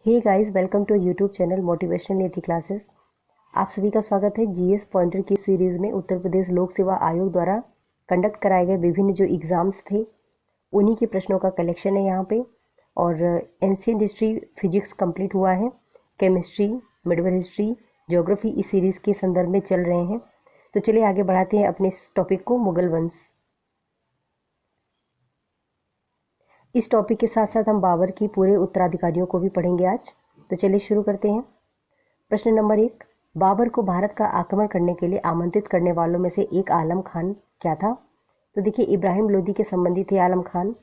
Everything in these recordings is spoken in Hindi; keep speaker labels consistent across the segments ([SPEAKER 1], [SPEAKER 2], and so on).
[SPEAKER 1] Hey guys, welcome to YouTube channel motivational Niti classes. आप सभी का स्वागत है जीएस पॉइंटर की सीरीज़ में। उत्तर प्रदेश लोक सेवा आयोग द्वारा कंडक्ट कराए गए विभिन्न जो एग्ज़ाम्स थे उन्हीं के प्रश्नों का कलेक्शन है यहाँ पे। और एंशिएंट हिस्ट्री फिजिक्स कंप्लीट हुआ है, केमिस्ट्री, मिडवल हिस्ट्री, ज्योग्राफी इस सीरीज़ के संदर्भ में चल रहे हैं। तो चलिए आगे बढ़ाते हैं अपने इस टॉपिक को, मुगल वंश। इस टॉपिक के साथ साथ हम बाबर की पूरे उत्तराधिकारियों को भी पढ़ेंगे आज। तो चलिए शुरू करते हैं। प्रश्न नंबर 1, बाबर को भारत का आक्रमण करने के लिए आमंत्रित करने वालों में से एक आलम खान क्या था? तो देखिए, इब्राहिम लोदी के संबंधी थे आलम खान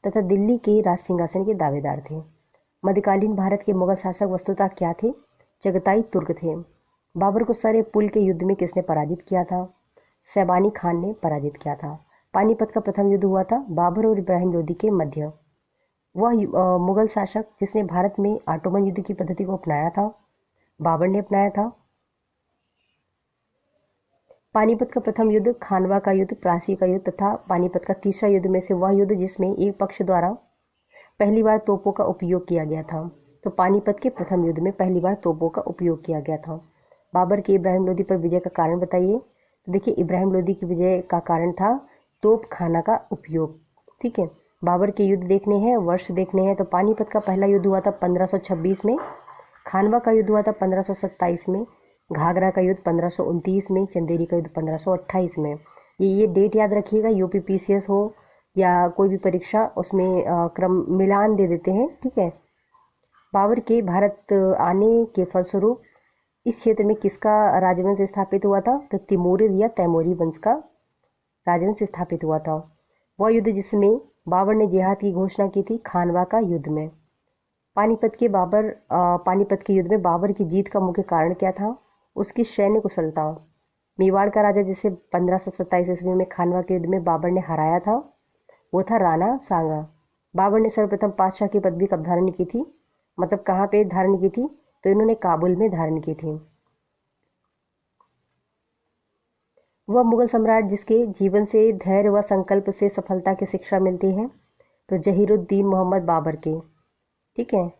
[SPEAKER 1] तथा दिल्ली के राज सिंहासन के दावेदार थे। मध्यकालीन भारत के मुगल शासक वस्तुतः क्या थे? चगताई तुर्क थे। बाबर को सर पुल के युद्ध में किसने पराजित किया था? सैबानी खान ने पराजित किया था। पानीपत का प्रथम युद्ध हुआ था बाबर और इब्राहिम लोदी के मध्य। वह मुगल शासक जिसने भारत में ऑटोमन युद्ध की पद्धति को अपनाया था, बाबर ने अपनाया था। पानीपत का प्रथम युद्ध, खानवा का युद्ध, प्लासी का युद्ध तथा पानीपत का तीसरा युद्ध में से वह युद्ध जिसमें एक पक्ष द्वारा पहली बार तोपों का उपयोग किया गया था। तो पानीपत के प्रथम युद्ध में पहली बार तोपों का उपयोग किया गया था। बाबर की इब्राहिम लोदी पर विजय का कारण बताइए। तो देखिए, इब्राहिम लोदी की विजय का कारण था तोप खाना का उपयोग। ठीक है, बाबर के युद्ध देखने हैं, वर्ष देखने हैं। तो पानीपत का पहला युद्ध हुआ था 1526 में, खानवा का युद्ध हुआ था 1527 में, घाघरा का युद्ध 1529 में, चंदेरी का युद्ध 1528 में। ये डेट याद रखिएगा, यूपीपीसीएस हो या कोई भी परीक्षा उसमें क्रम मिलान दे देते हैं। ठीक है। बाबर के भारत आने के फलस्वरूप इस क्षेत्र में किसका राजवंश स्थापित हुआ था? तो तिमोरिद या तैमूरी वंश का राजवंश स्थापित हुआ था। वह युद्ध जिसमें बाबर ने जिहाद की घोषणा की थी, खानवा का युद्ध में। पानीपत के युद्ध में बाबर की जीत का मुख्य कारण क्या था? उसकी सैन्य कुशलता। मेवाड़ का राजा जिसे 1527 ईस्वी में खानवा के युद्ध में बाबर ने हराया था, वो था राणा सांगा। बाबर ने सर्वप्रथम पातशाह की पदवी कब धारण की थी? मतलब कहाँ पे धारण की थी? तो इन्होंने काबुल में धारण की थी। वह मुगल सम्राट जिसके जीवन से धैर्य व संकल्प से सफलता की शिक्षा मिलती है, तो जहीरुद्दीन मोहम्मद बाबर के। ठीक है।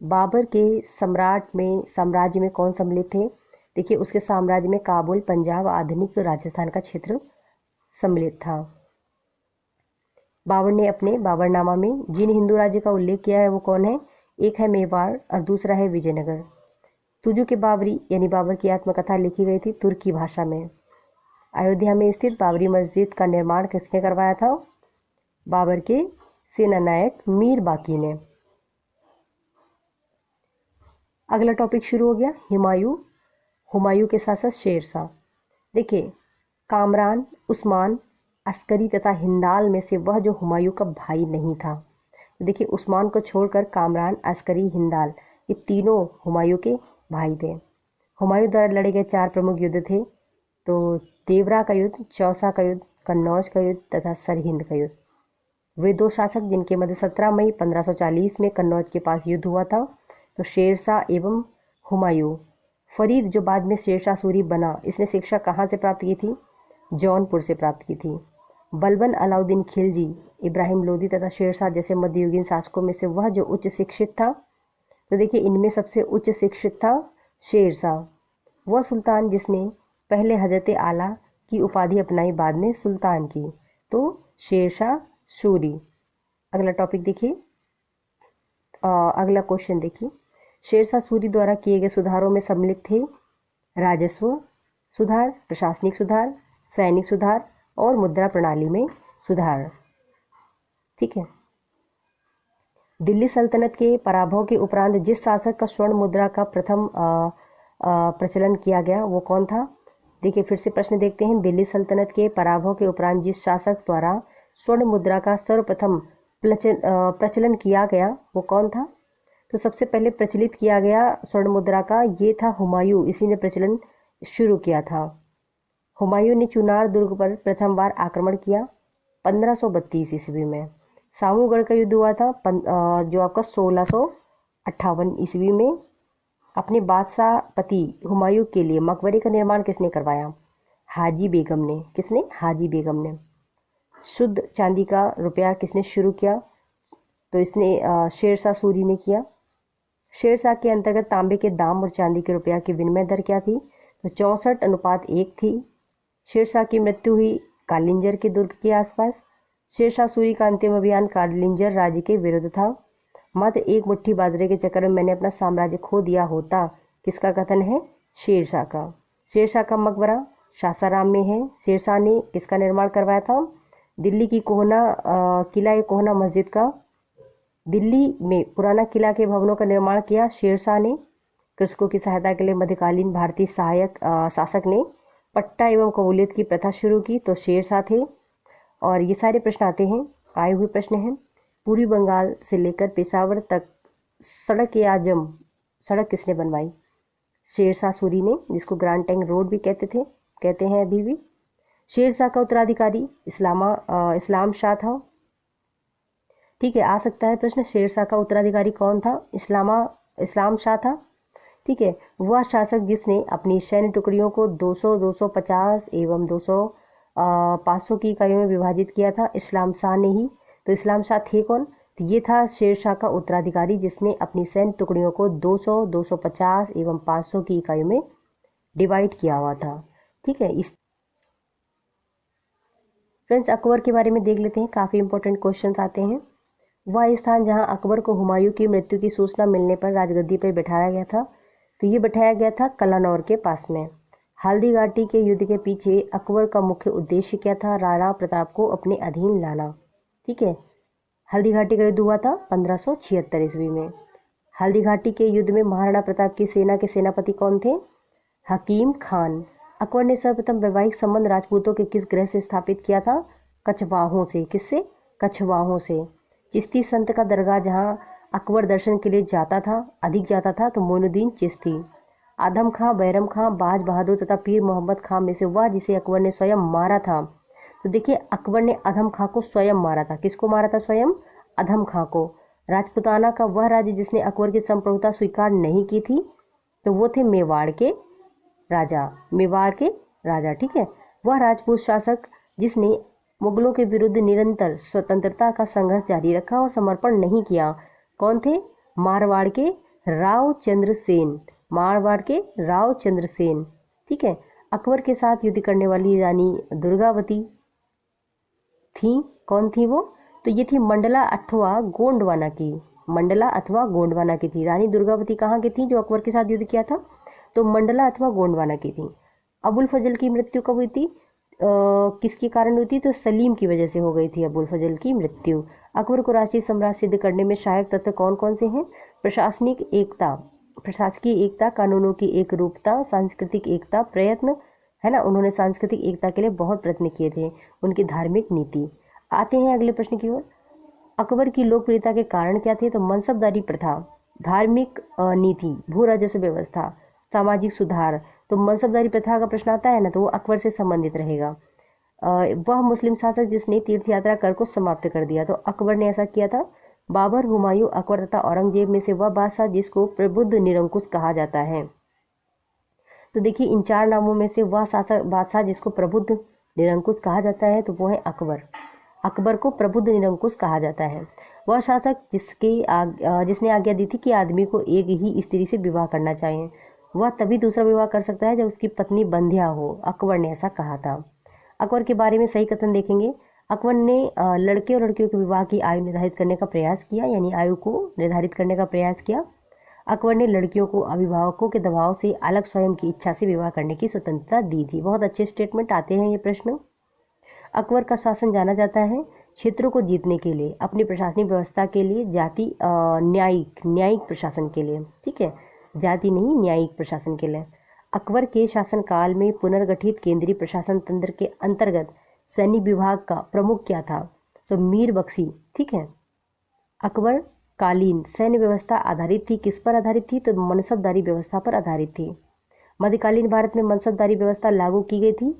[SPEAKER 1] बाबर के साम्राज्य में कौन सम्मिलित थे? देखिए, उसके साम्राज्य में काबुल, पंजाब, आधुनिक राजस्थान का क्षेत्र सम्मिलित था। बाबर ने अपने बाबरनामा में जिन हिंदू राज्य का उल्लेख किया है वो कौन है? एक है मेवाड़ और दूसरा है विजयनगर। तुजू के बाबरी यानी बाबर की आत्मकथा लिखी गई थी तुर्की भाषा में। अयोध्या में स्थित बाबरी मस्जिद का निर्माण किसने करवाया था? बाबर के सेनानायक मीर बाकी ने। अगला टॉपिक शुरू हो गया, हुमायूं के साथ साथ शेरशाह। देखिए, कामरान, उस्मान, अस्करी तथा हिंदाल में से वह जो हुमायूं का भाई नहीं था। तो देखिए, उस्मान को छोड़कर कामरान, अस्करी, हिंदाल ये तीनों हुमायूं के भाई थे। हुमायूं द्वारा लड़े गए 4 प्रमुख युद्ध थे, तो देवरा का युद्ध, चौसा का युद्ध, कन्नौज का युद्ध तथा सरहिंद का युद्ध। वे 2 शासक जिनके मध्य 17 मई 1540 में कन्नौज के पास युद्ध हुआ था, तो शेरशाह एवं हुमायूं। फरीद जो बाद में शेरशाह सूरी बना, इसने शिक्षा कहाँ से प्राप्त की थी? जौनपुर से प्राप्त की थी। बलबन अलाउद्दीन खिलजी, इब्राहिम लोदी तथा शेरशाह जैसे मध्ययुगीन शासकों में से वह जो उच्च शिक्षित था, तो देखिए इनमें सबसे उच्च शिक्षित था शेरशाह। वह सुल्तान जिसने पहले हजरत आला की उपाधि अपनाई, बाद में सुल्तान की, तो शेरशाह सूरी। अगला टॉपिक देखिए, अगला क्वेश्चन देखिए। शेरशाह सूरी द्वारा किए गए सुधारों में सम्मिलित थे राजस्व सुधार, प्रशासनिक सुधार, सैनिक सुधार और मुद्रा प्रणाली में सुधार। ठीक है। दिल्ली सल्तनत के पराभव के उपरांत जिस शासक का स्वर्ण मुद्रा का प्रथम प्रचलन किया गया वो कौन था? देखिए, फिर से प्रश्न देखते हैं। दिल्ली सल्तनत के पराभव के उपरांत जिस शासक द्वारा स्वर्ण मुद्रा का सर्वप्रथम प्रचलन किया गया वो कौन था? तो सबसे पहले प्रचलित किया गया स्वर्ण मुद्रा का ये था हुमायूं, इसी ने प्रचलन शुरू किया था। हुमायूं ने चुनार दुर्ग पर प्रथम बार आक्रमण किया 1532 ईस्वी में। सामूगढ़ का युद्ध हुआ था जो आपका 1658 ईस्वी में। अपने बादशाह पति हुमायूं के लिए मकबरे का निर्माण किसने करवाया? हाजी बेगम ने। किसने? हाजी बेगम ने। शुद्ध चांदी का रुपया किसने शुरू किया? तो इसने शेरशाह सूरी ने किया। शेरशाह के अंतर्गत तांबे के दाम और चांदी के रुपया की विनिमय दर क्या थी? तो 64:1 थी। शेरशाह की मृत्यु हुई कालिंजर के दुर्ग के आसपास। शेरशाह सूरी का अंतिम अभियान कालिंजर राज्य के विरुद्ध था। मात्र एक मुट्ठी बाजरे के चक्कर में मैंने अपना साम्राज्य खो दिया होता, किसका कथन है? शेरशाह का। शेरशाह का मकबरा सासाराम में है। शेरशाह ने किसका निर्माण करवाया था? दिल्ली की किला कोहना मस्जिद का। दिल्ली में पुराना किला के भवनों का निर्माण किया शेरशाह ने। कृषकों की सहायता के लिए मध्यकालीन भारतीय शासक ने पट्टा एवं कबूलियत की प्रथा शुरू की, तो शेरशाह थे। और ये सारे प्रश्न आते हैं, आए हुए प्रश्न हैं। पूर्वी बंगाल से लेकर पेशावर तक सड़क किसने बनवाई? शेरशाह सूरी ने, जिसको ग्रैंड ट्रंक रोड भी कहते हैं अभी भी। शेरशाह का उत्तराधिकारी इस्लाम शाह था। ठीक है, आ सकता है प्रश्न, शेरशाह का उत्तराधिकारी कौन था? इस्लाम शाह था। ठीक है, वह शासक जिसने अपनी सैन्य टुकड़ियों को 200, 250 एवं 500 की इकाइयों में विभाजित किया था, इस्लाम शाह ने ही। तो इस्लाम शाह थे कौन? तो ये था शेरशाह का उत्तराधिकारी जिसने अपनी सैन्य टुकड़ियों को 200, 250 एवं 500 की इकाइयों में डिवाइड किया हुआ था। ठीक है, इस फ्रेंड्स अकबर के बारे में देख लेते हैं, काफ़ी इंपॉर्टेंट क्वेश्चंस आते हैं। वह स्थान जहां अकबर को हुमायूं की मृत्यु की सूचना मिलने पर राजगद्दी पर बैठाया गया था, तो ये बैठाया गया था कलानौर के पास में। हल्दी घाटी के युद्ध के पीछे अकबर का मुख्य उद्देश्य क्या था? राणा प्रताप को अपने अधीन लाना। ठीक है, हल्दी घाटी का युद्ध हुआ था 1576 ईस्वी में। हल्दी घाटी के युद्ध में महाराणा प्रताप की सेना के सेनापति कौन थे? हकीम खान। अकबर ने सर्वप्रथम वैवाहिक संबंध राजपूतों के किस ग्रह से स्थापित किया था? कछवाहों से। किससे? कछवाहों से। चिश्ती संत का दरगाह जहां अकबर दर्शन के लिए अधिक जाता था, तो मोइनुद्दीन चिश्ती। आदम खां, बैरम खां, बाज बहादुर तथा पीर मोहम्मद खां में से वह जिसे अकबर ने स्वयं मारा था? तो देखिए, अकबर ने अधम खां को स्वयं मारा था। किसको मारा था? स्वयं अधम खां को। राजपुताना का वह राज्य जिसने अकबर की संप्रभुता स्वीकार नहीं की थी, तो वो थे मेवाड़ के राजा। ठीक है, वह राजपूत शासक जिसने मुगलों के विरुद्ध निरंतर स्वतंत्रता का संघर्ष जारी रखा और समर्पण नहीं किया, कौन थे? मारवाड़ के राव चंद्र सेन। ठीक है, अकबर के साथ युद्ध करने वाली रानी दुर्गावती थी, कौन थी वो? तो ये थी मंडला अथवा गोंडवाना की थी। रानी दुर्गावती कहाँ की थी जो अकबर के साथ युद्ध किया था? तो मंडला अथवा गोंडवाना की थी। अबुल फजल की मृत्यु कब हुई थी? किसके कारण हुई थी? तो सलीम की वजह से हो गई थी अबुल फजल की मृत्यु। अकबर को राष्ट्रीय सम्राट सिद्ध करने में सहायक तत्व कौन कौन से हैं? प्रशासकीय एकता, कानूनों की एक रूपता, सांस्कृतिक एकता, प्रयत्न, है ना, उन्होंने सांस्कृतिक एकता के लिए बहुत प्रयत्न किए थे, उनकी धार्मिक नीति। आते हैं अगले प्रश्न की ओर। अकबर की लोकप्रियता के कारण क्या थे? तो मनसबदारी प्रथा, धार्मिक नीति, भू राजस्व व्यवस्था, सामाजिक सुधार। तो मनसबदारी प्रथा का प्रश्न आता है ना, तो वो अकबर से संबंधित रहेगा। वह मुस्लिम शासक जिसने तीर्थ यात्रा कर को समाप्त कर दिया, तो अकबर ने ऐसा किया था। बाबर, हुमायूं, अकबर तथा औरंगजेब में से वह बादशाह जिसको प्रबुद्ध निरंकुश कहा जाता है। तो देखिए, इन 4 नामों में से वह बादशाह जिसको प्रबुद्ध निरंकुश कहा जाता है, तो वो है अकबर। अकबर को प्रबुद्ध निरंकुश कहा जाता है। वह शासक जिसने आज्ञा दी थी कि आदमी को एक ही स्त्री से विवाह करना चाहिए, वह तभी दूसरा विवाह कर सकता है जब उसकी पत्नी बंध्या हो। अकबर ने ऐसा कहा था। अकबर के बारे में सही कथन देखेंगे। अकबर ने लड़के और लड़कियों के विवाह की आयु निर्धारित करने का प्रयास किया, यानी आयु को निर्धारित करने का प्रयास किया। अकबर ने लड़कियों को अभिभावकों के दबाव से अलग स्वयं की इच्छा से विवाह करने की स्वतंत्रता दी थी। बहुत अच्छे स्टेटमेंट आते हैं ये प्रश्न। अकबर का शासन जाना जाता है क्षेत्रों को जीतने के लिए, अपनी प्रशासनिक व्यवस्था के लिए, न्यायिक प्रशासन के लिए। ठीक है, जाति नहीं, न्यायिक प्रशासन के लिए। अकबर के शासनकाल में पुनर्गठित केंद्रीय प्रशासन तंत्र के अंतर्गत सैनिक विभाग का प्रमुख क्या था? तो मीर बख्शी। ठीक है, अकबर कालीन सैन्य व्यवस्था आधारित थी, किस पर आधारित थी? तो मनसबदारी व्यवस्था पर आधारित थी। मध्यकालीन भारत में मनसबदारी व्यवस्था लागू की गई थी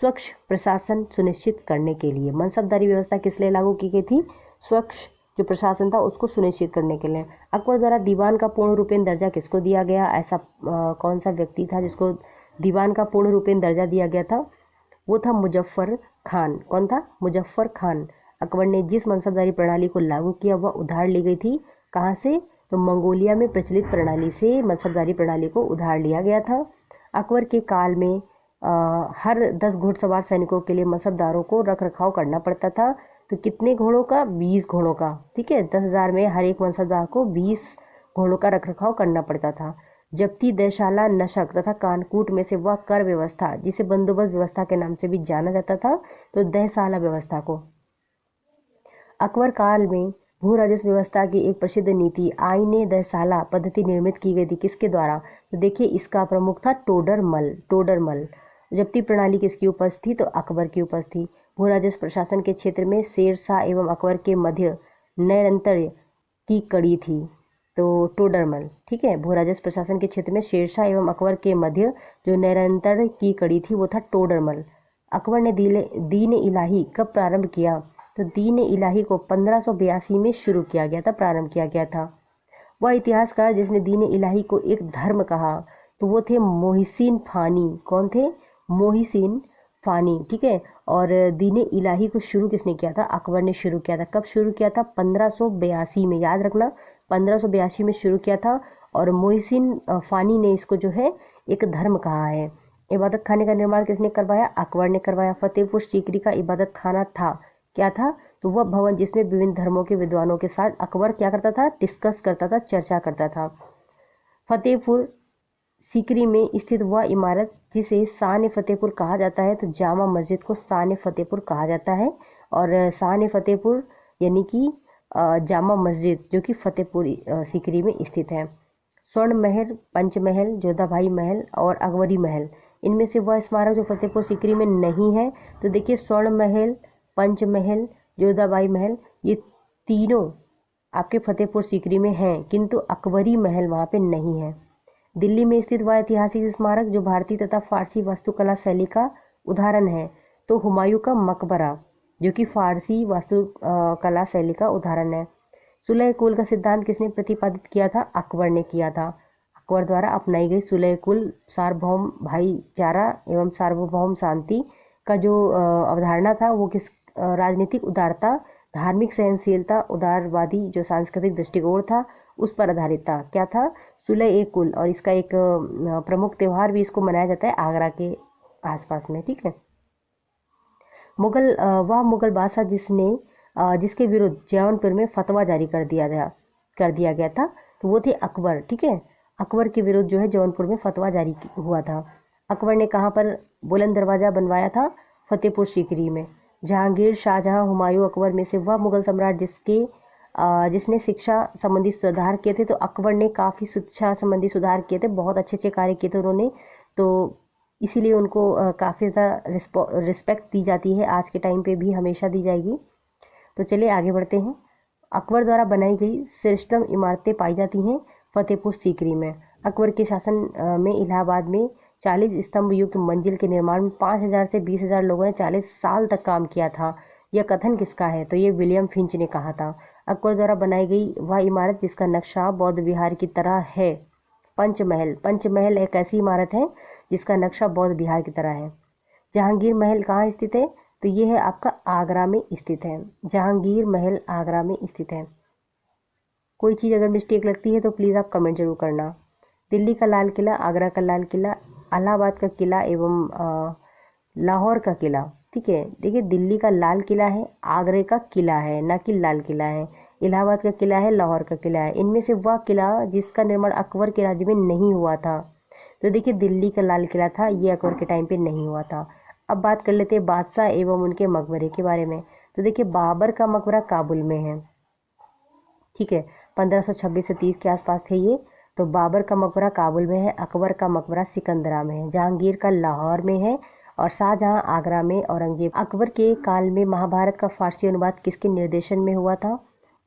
[SPEAKER 1] स्वच्छ प्रशासन सुनिश्चित करने के लिए। मनसबदारी व्यवस्था किस लिए लागू की गई थी? स्वच्छ जो प्रशासन था उसको सुनिश्चित करने के लिए। अकबर द्वारा दीवान का पूर्ण रूपेण दर्जा किसको दिया गया? ऐसा कौन सा व्यक्ति था जिसको दीवान का पूर्ण रूपेण दर्जा दिया गया था? वो था मुजफ्फर खान। कौन था? मुजफ्फर खान। अकबर ने जिस मनसबदारी प्रणाली को लागू किया वह उधार ली गई थी, कहाँ से? तो मंगोलिया में प्रचलित प्रणाली से मनसबदारी प्रणाली को उधार लिया गया था। अकबर के काल में हर 10 घुड़सवार सैनिकों के लिए मनसबदारों को रख रखाव करना पड़ता था। तो कितने घोड़ों का? 20 घोड़ों का। ठीक है, 10,000 में हर एक मनसबदार को 20 घोड़ों का रख रखाव करना पड़ता था। जब्ती, दयशाला, नशक तथा कानकूट में से वह कर व्यवस्था जिसे बंदोबस्त व्यवस्था के नाम से भी जाना जाता था, तो दयशाला व्यवस्था को। अकबर काल में भू राजस्व व्यवस्था की एक प्रसिद्ध नीति आईने दयसाला पद्धति निर्मित की गई थी। किसके द्वारा? तो देखिए, इसका प्रमुख था टोडरमल। जब्ती प्रणाली किसकी उपज थी? तो अकबर की उपज थी। भू राजस्व प्रशासन के क्षेत्र में शेर शाह एवं अकबर के मध्य नैरंतर की कड़ी थी, तो टोडरमल। ठीक है, भू राजस्व प्रशासन के क्षेत्र में शेरशाह एवं अकबर के मध्य जो नैरंतर की कड़ी थी वो था टोडरमल। अकबर ने दीन इलाही कब प्रारंभ किया? तो दीन इलाही को 1582 में शुरू किया गया था, प्रारंभ किया गया था। वह इतिहासकार जिसने दीन इलाही को एक धर्म कहा तो वो थे मोहिसिन फानी। कौन थे? मोहिसिन फानी। ठीक है, और दीन इलाही को शुरू किसने किया था? अकबर ने शुरू किया था। कब शुरू किया था? 1582 में, याद रखना, 1582 में शुरू किया था। और मोहिसिन फानी ने इसको जो है एक धर्म कहा है। इबादत खाने का निर्माण किसने करवाया? अकबर ने करवाया। फतेहपुर सीकरी का इबादत खाना था, क्या था? तो वह भवन जिसमें विभिन्न धर्मों के विद्वानों के साथ अकबर क्या करता था? डिस्कस करता था, चर्चा करता था। फतेहपुर सीकरी में स्थित वह इमारत जिसे शान फतेहपुर कहा जाता है, तो जामा मस्जिद को शान फतेहपुर कहा जाता है। और शान फतेहपुर यानी कि जामा मस्जिद जो कि फतेहपुर सीकरी में स्थित है। स्वर्ण महल, पंचमहल, जोधाबाई महल और अकबरी महल, इनमें से वह स्मारक जो फतेहपुर सीकरी में नहीं है, तो देखिए स्वर्ण महल, पंचमहल, जोधाबाई महल, ये तीनों आपके फतेहपुर सीकरी में हैं, किंतु अकबरी महल वहाँ पे नहीं है। दिल्ली में स्थित वह ऐतिहासिक स्मारक जो भारतीय तथा फारसी वास्तुकला शैली का उदाहरण है, तो हुमायूं का मकबरा जो कि फारसी वास्तुकला शैली का उदाहरण है। सुलह कुल का सिद्धांत किसने प्रतिपादित किया था? अकबर ने किया था। अकबर द्वारा अपनाई गई सुलह कुल सार्वभौम भाईचारा एवं सार्वभौम शांति का जो अवधारणा था वो किस राजनीतिक उदारता, धार्मिक सहनशीलता, उदारवादी जो सांस्कृतिक दृष्टिकोण था उस पर आधारित था। क्या था? सुलह कुल। और इसका एक प्रमुख त्यौहार भी इसको मनाया जाता है आगरा के आसपास में। ठीक है, वह मुगल बादशाह जिसके विरुद्ध जौनपुर में फतवा जारी कर दिया गया था, तो वो थे अकबर। ठीक है, अकबर के विरुद्ध जो है जौनपुर में फतवा जारी हुआ था। अकबर ने कहाँ पर बुलंद दरवाज़ा बनवाया था? फतेहपुर सीकरी में। जहांगीर, शाहजहां, हुमायूं, अकबर में से वह मुगल सम्राट जिसने शिक्षा संबंधी सुधार किए थे, तो अकबर ने काफ़ी शिक्षा संबंधी सुधार किए थे, बहुत अच्छे अच्छे कार्य किए थे उन्होंने, तो इसीलिए उनको काफ़ी ज़्यादा रिस्पेक्ट दी जाती है, आज के टाइम पे भी हमेशा दी जाएगी। तो चलिए आगे बढ़ते हैं। अकबर द्वारा बनाई गई श्रेष्ठतम इमारतें पाई जाती हैं फतेहपुर सीकरी में। अकबर के शासन में इलाहाबाद में 40 स्तंभ युक्त मंजिल के निर्माण में 5,000 से 20,000 लोगों ने 40 साल तक काम किया था। यह कथन किसका है? तो ये विलियम फिंच ने कहा था। अकबर द्वारा बनाई गई वह इमारत जिसका नक्शा बौद्ध विहार की तरह है, पंचमहल एक ऐसी इमारत है जिसका नक्शा बौद्ध विहार की तरह है। जहांगीर महल कहाँ स्थित है? तो ये है आपका आगरा में स्थित है। जहांगीर महल आगरा में स्थित है। कोई चीज़ अगर मिस्टेक लगती है तो प्लीज़ आप कमेंट जरूर करना। दिल्ली का लाल किला, आगरा का लाल किला, इलाहाबाद का किला एवं लाहौर का किला। ठीक है, देखिए दिल्ली का लाल किला है, आगरे का किला है, ना कि लाल किला है। इलाहाबाद का किला है, लाहौर का किला है। इनमें से वह किला जिसका निर्माण अकबर के राज्य में नहीं हुआ था, तो देखिए दिल्ली का लाल किला था, ये अकबर के टाइम पे नहीं हुआ था। अब बात कर लेते हैं बादशाह एवं उनके मकबरे के बारे में। तो देखिए बाबर का मकबरा काबुल में है। ठीक है, 1526 से 30 के आसपास थे ये। तो बाबर का मकबरा काबुल में है, अकबर का मकबरा सिकंदरा में है, जहांगीर का लाहौर में है और शाहजहां आगरा में, औरंगजेब। अकबर के काल में महाभारत का फारसी अनुवाद किसके निर्देशन में हुआ था?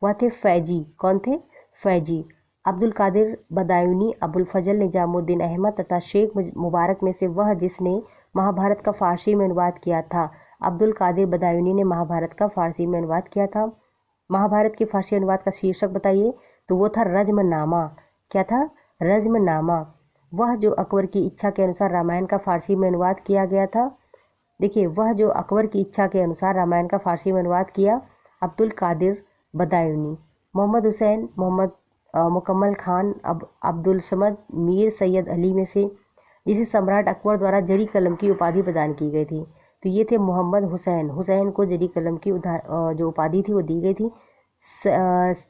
[SPEAKER 1] वह थे फैजी। कौन थे? फैजी। अब्दुल कादिर बदायूनी, अबुल फजल निजामुद्दीन अहमद तथा शेख मुबारक में से वह जिसने महाभारत का फारसी में अनुवाद किया था। अब्दुल कादिर बदायूनी ने महाभारत का फारसी में अनुवाद किया था। महाभारत के फारसी अनुवाद का शीर्षक बताइए? तो वो था रज्मनामा। क्या था? रज्मनामा। वह जो अकबर की इच्छा के अनुसार रामायण का फारसी में अनुवाद किया गया था। देखिए वह जो अकबर की इच्छा के अनुसार रामायण का फारसी में अनुवाद किया, अब्दुल कादिर बदायूनी। मोहम्मद हुसैन, मोहम्मद मुकम्मल खान, अब्दुल समद, मीर सैयद अली में से, जिसे सम्राट अकबर द्वारा जरी कलम की उपाधि प्रदान की गई थी। तो ये थे मोहम्मद हुसैन। हुसैन को जरी कलम की जो उपाधि थी वो दी गई थी।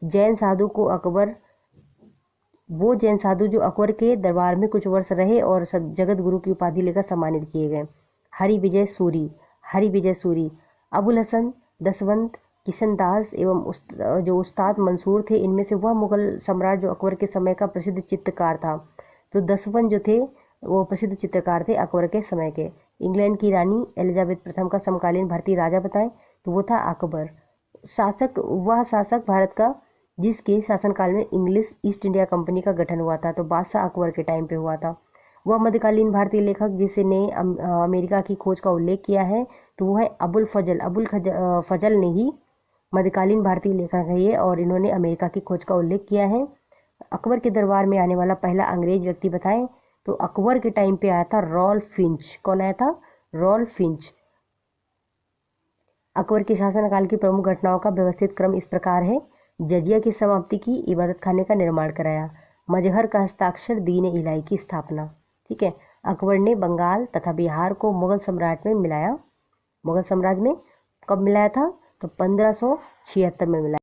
[SPEAKER 1] जैन साधु को अकबर, वो जैन साधु जो अकबर के दरबार में कुछ वर्ष रहे और जगत गुरु की उपाधि लेकर सम्मानित किए गए। हरि विजय सूरी, अबुल हसन दसवंत, किशन दास एवं जो उस्ताद मंसूर थे, इनमें से वह मुगल सम्राट जो अकबर के समय का प्रसिद्ध चित्रकार था। तो दसवंत जो थे वो प्रसिद्ध चित्रकार थे अकबर के समय के। इंग्लैंड की रानी एलिजाबेथ प्रथम का समकालीन भारतीय राजा बताएं, तो वो था अकबर। वह शासक भारत का जिसके शासनकाल में इंग्लिश ईस्ट इंडिया कंपनी का गठन हुआ था। तो बादशाह अकबर के टाइम पे हुआ था। वह मध्यकालीन भारतीय लेखक जिसने अमेरिका की खोज का उल्लेख किया है, तो वो है फजल ने ही मध्यकालीन भारतीय लेखक है ये, और इन्होंने अमेरिका की खोज का उल्लेख किया है। अकबर के दरबार में आने वाला पहला अंग्रेज व्यक्ति बताएं, तो अकबर के टाइम पे आया था रॉल्फ फिंच। कौन आया था? Rolf Finch. अकबर के शासनकाल की प्रमुख घटनाओं का व्यवस्थित क्रम इस प्रकार है। जजिया की समाप्ति की, इबादत खाने का निर्माण कराया, मजहर का हस्ताक्षर, दीन इलाही की स्थापना। ठीक है। अकबर ने बंगाल तथा बिहार को मुगल सम्राट में मिलाया। मुगल साम्राज्य में कब मिलाया था? तो 1576 में मिलाया।